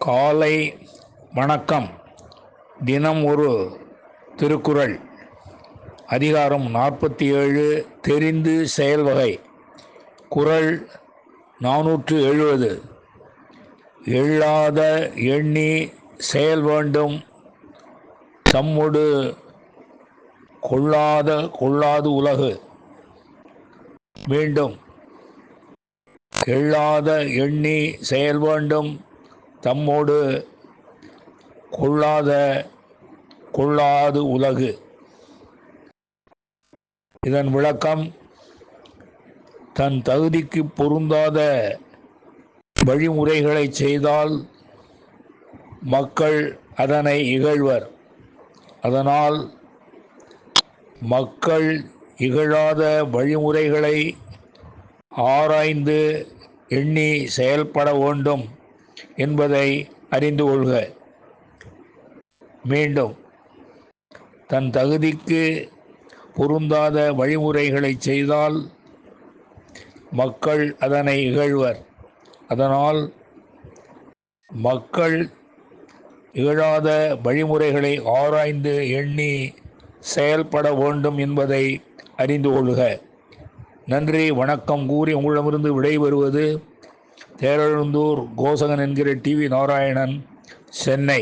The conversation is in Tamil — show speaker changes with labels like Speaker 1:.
Speaker 1: காலை வணக்கம். தினம் ஒரு திருக்குறள். அதிகாரம் 47, தெரிந்து செயல்வகை. குறள் 470. எள்ளாத எண்ணி செயல் வேண்டும், தம்மொடு கொள்ளாது உலகு. மீண்டும், எள்ளாத எண்ணி செயல் வேண்டும், தம்மோடு கொள்ளாது உலகு. இதன் விளக்கம்: தன் தகுதிக்கு பொருந்தாத வழிமுறைகளை செய்தால் மக்கள் அதனை இகழ்வர். அதனால் மக்கள் இகழாத வழிமுறைகளை ஆராய்ந்து எண்ணி செயல்பட வேண்டும் என்பதை அறிந்து கொள்க. மீண்டும், தன் தகுதிக்கு பொருந்தாத வழிமுறைகளை செய்தால் மக்கள் அதனை இகழ்வர். அதனால் மக்கள் இகழாத வழிமுறைகளை ஆராய்ந்து எண்ணி செயல்பட வேண்டும் என்பதை அறிந்து கொள்க. நன்றி, வணக்கம் கூறி உங்களிடமிருந்து விடைபெறுவது தேரெழுந்தூர் கோசகன் என்கிற டிவி நாராயணன், சென்னை.